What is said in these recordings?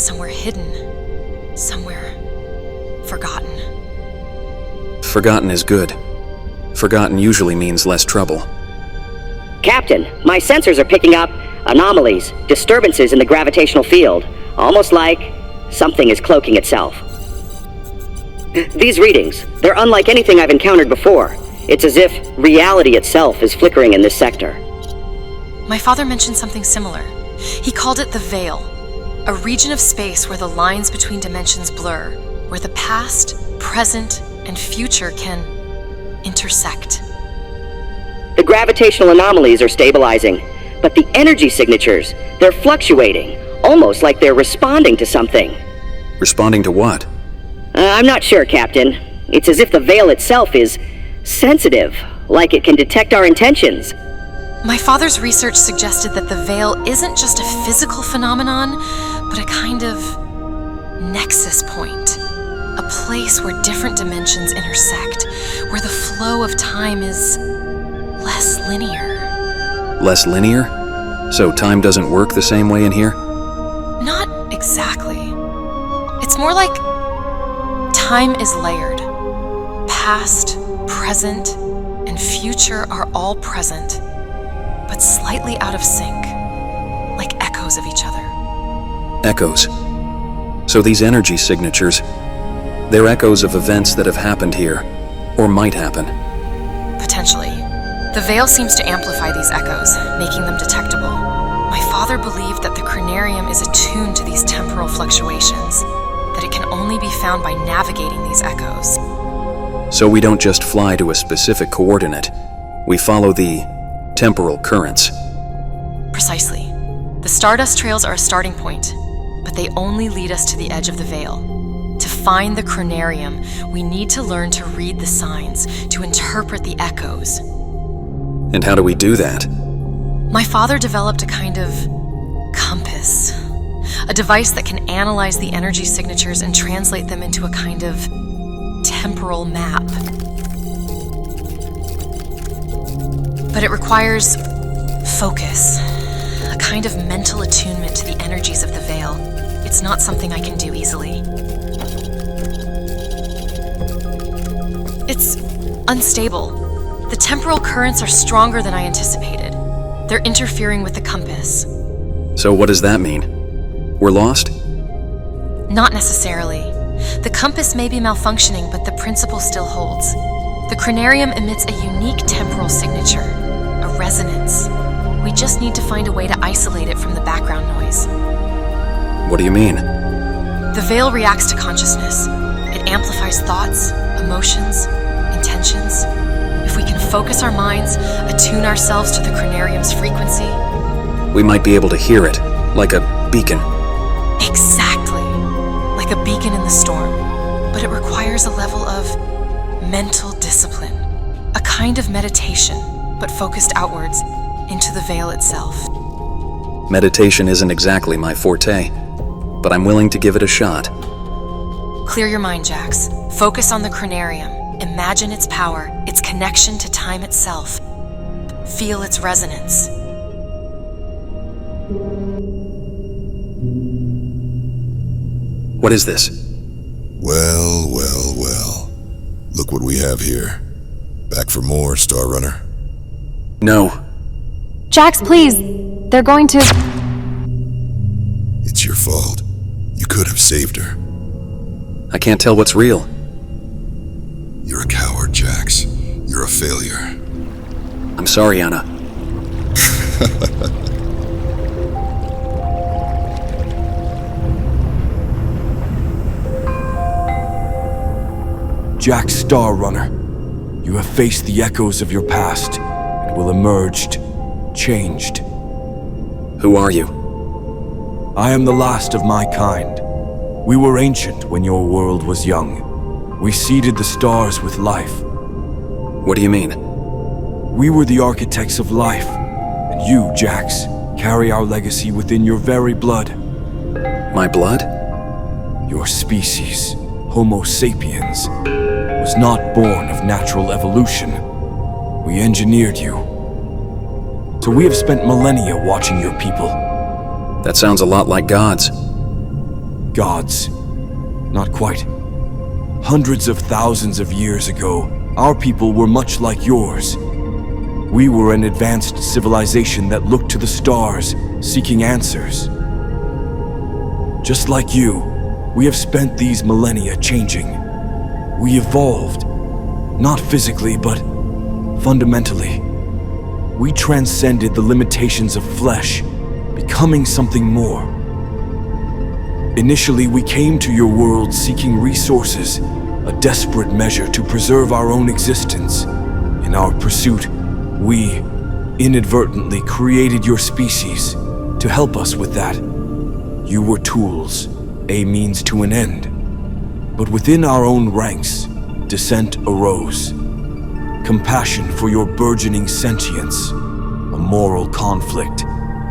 somewhere hidden, somewhere forgotten. Forgotten is good. Forgotten usually means less trouble. Captain, my sensors are picking up anomalies, disturbances in the gravitational field, almost like something is cloaking itself. These readings, they're unlike anything I've encountered before. It's as if reality itself is flickering in this sector. My father mentioned something similar. He called it the Veil, a region of space where the lines between dimensions blur, where the past, present, and future can intersect. The gravitational anomalies are stabilizing, but the energy signatures, they're fluctuating, almost like they're responding to something. Responding to what? I'm not sure, Captain. It's as if the Veil itself is sensitive, like it can detect our intentions. My father's research suggested that the Veil isn't just a physical phenomenon, but a kind of nexus point. A place where different dimensions intersect, where the flow of time is less linear. Less linear? So time doesn't work the same way in here? Not exactly. It's more like time is layered. Past, present, and future are all present, but slightly out of sync, like echoes of each other. Echoes. So these energy signatures, they're echoes of events that have happened here, or might happen. Potentially. The Veil seems to amplify these echoes, making them detectable. My father believed that the Cranarium is attuned to these temporal fluctuations, that it can only be found by navigating these echoes. So we don't just fly to a specific coordinate, we follow the temporal currents. Precisely. The Stardust Trails are a starting point, but they only lead us to the edge of the Veil. To find the Cranarium, we need to learn to read the signs, to interpret the echoes. And how do we do that? My father developed a kind of compass, a device that can analyze the energy signatures and translate them into a kind of temporal map. But it requires focus, a kind of mental attunement to the energies of the Veil. It's not something I can do easily. It's unstable. The temporal currents are stronger than I anticipated. They're interfering with the compass. So what does that mean? We're lost? Not necessarily. The compass may be malfunctioning, but the principle still holds. The Cranarium emits a unique temporal signature, a resonance. We just need to find a way to isolate it from the background noise. What do you mean? The Veil reacts to consciousness. It amplifies thoughts, emotions, intentions. If we can focus our minds, attune ourselves to the Cranarium's frequency, We might be able to hear it, like a beacon. exactly, like a beacon in the storm. But it requires a level of mental discipline, a kind of meditation, but focused outwards into the Veil itself. Meditation isn't exactly my forte, but I'm willing to give it a shot. Clear your mind, Jax. Focus on the Cranarium. Imagine its power, its connection to time itself. Feel its resonance. What is this? Well, well, well. Look what we have here. Back for more, Starunner. No. Jax, please. They're going to... It's your fault. You could have saved her. I can't tell what's real. You're a coward, Jax. You're a failure. I'm sorry, Anna. Jax Starunner, you have faced the echoes of your past and will emerge changed. Who are you? I am the last of my kind. We were ancient when your world was young. We seeded the stars with life. What do you mean? We were the architects of life, and you, Jax, carry our legacy within your very blood. My blood? Your species, Homo sapiens, was not born of natural evolution. We engineered you. So we have spent millennia watching your people. That sounds a lot like gods. gods. Not quite. Hundreds of thousands of years ago, our people were much like yours. We were an advanced civilization that looked to the stars, seeking answers. Just like you, we have spent these millennia changing. We evolved, not physically, but fundamentally. We transcended the limitations of flesh, becoming something more. Initially, we came to your world seeking resources, a desperate measure to preserve our own existence. In our pursuit, we inadvertently created your species to help us with that. You were tools, a means to an end. But within our own ranks, dissent arose. Compassion for your burgeoning sentience, a moral conflict.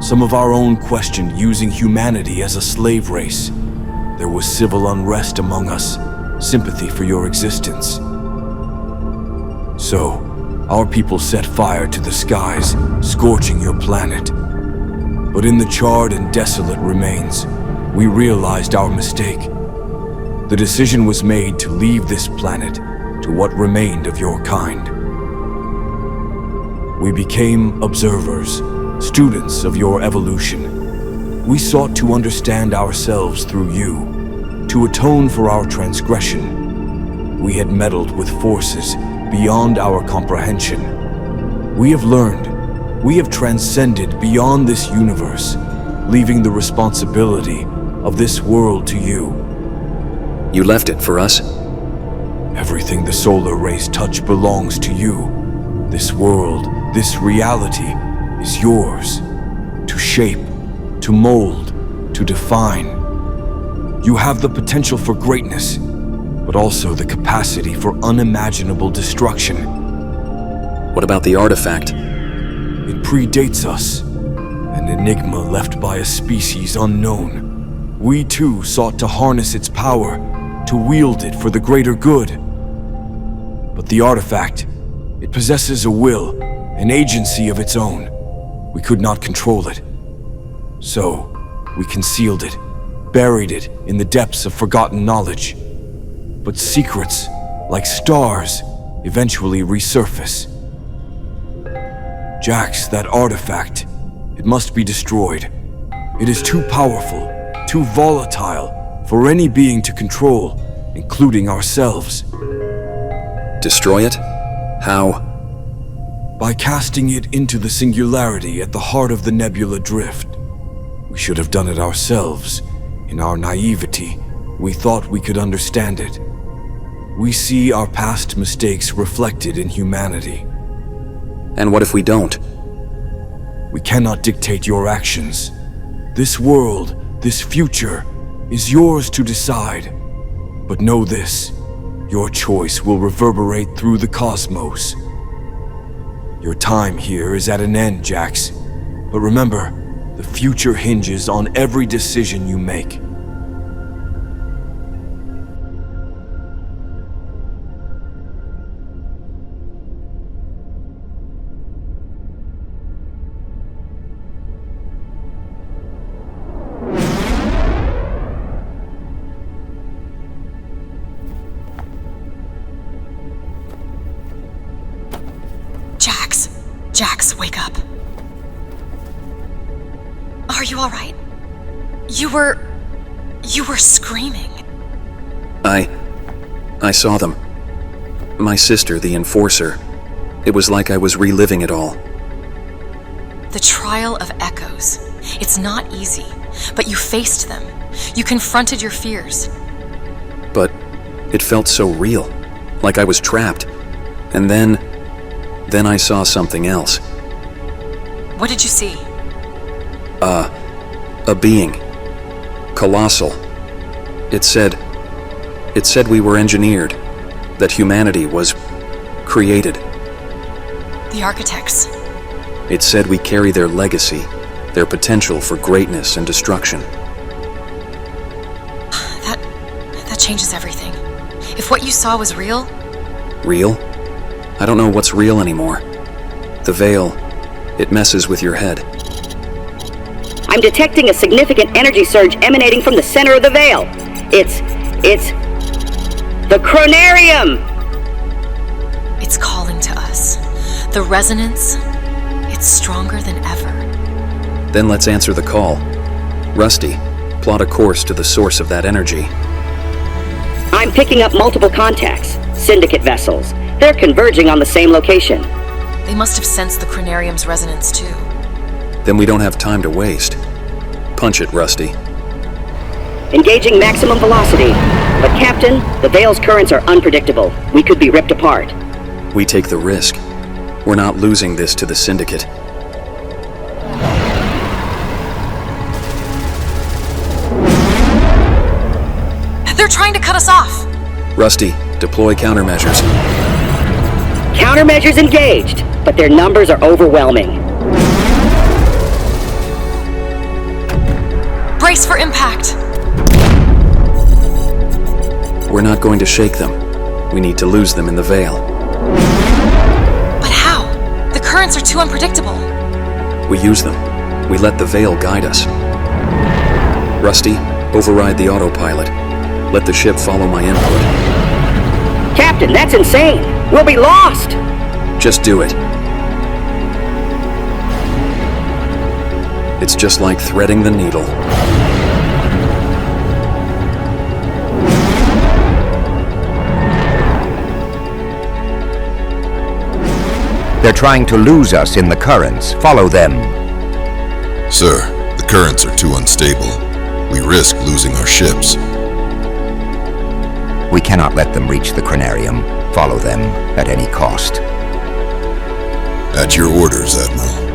Some of our own questioned using humanity as a slave race. There was civil unrest among us, sympathy for your existence. So, our people set fire to the skies, scorching your planet. But in the charred and desolate remains, we realized our mistake. The decision was made to leave this planet to what remained of your kind. We became observers, students of your evolution. We sought to understand ourselves through you, to atone for our transgression. We had meddled with forces beyond our comprehension. We have learned, we have transcended beyond this universe, leaving the responsibility of this world to you. You left it for us? Everything the solar rays touch belongs to you. This world, this reality, is yours. To shape, to mold, to define. You have the potential for greatness, but also the capacity for unimaginable destruction. What about the artifact? It predates us, an enigma left by a species unknown. We too sought to harness its power, to wield it for the greater good. But the artifact, it possesses a will, an agency of its own. We could not control it. So, we concealed it, buried it in the depths of forgotten knowledge. But secrets, like stars, eventually resurface. Jax, that artifact, it must be destroyed. It is too powerful, too volatile for any being to control, including ourselves. Destroy it? How? By casting it into the singularity at the heart of the Nebula Drift. We should have done it ourselves. In our naivety, we thought we could understand it. We see our past mistakes reflected in humanity. And what if we don't? We cannot dictate your actions. This world, this future, is yours to decide. But know this, your choice will reverberate through the cosmos. Your time here is at an end, Jax. But remember, the future hinges on every decision you make. Jax, wake up. Are you all right? You were screaming. I saw them. My sister, the Enforcer. It was like I was reliving it all. The trial of echoes. It's not easy, but you faced them. You confronted your fears. But it felt so real, like I was trapped. And then I saw something else. What did you see? A being. Colossal. It said we were engineered, that humanity was created. The architects. It said we carry their legacy, their potential for greatness and destruction. That changes everything. If what you saw was real... Real? I don't know what's real anymore. The veil, it messes with your head. I I'm detecting a significant energy surge emanating from the center of the veil. It's the chronarium! It's calling to us. The resonance, it's stronger than ever. Then let's answer the call. Rusty, plot a course to the source of that energy. I'm picking up multiple contacts, Syndicate vessels. They're converging on the same location. They must have sensed the chronarium's resonance too. Then we don't have time to waste. Punch it, Rusty. Engaging maximum velocity. But Captain, the Veil's currents are unpredictable. We could be ripped apart. We take the risk. We're not losing this to the Syndicate. They're trying to cut us off! Rusty, deploy countermeasures. Countermeasures engaged, but their numbers are overwhelming. Brace for impact! We're not going to shake them. We need to lose them in the Veil. But how? The currents are too unpredictable. We use them. We let the Veil guide us. Rusty, override the autopilot. Let the ship follow my input. Captain, that's insane! We'll be lost! Just do it. It's just like threading the needle. They're trying to lose us in the currents. Follow them. Sir, the currents are too unstable. We risk losing our ships. We cannot let them reach the chronarium. Follow them at any cost. At your orders, Admiral.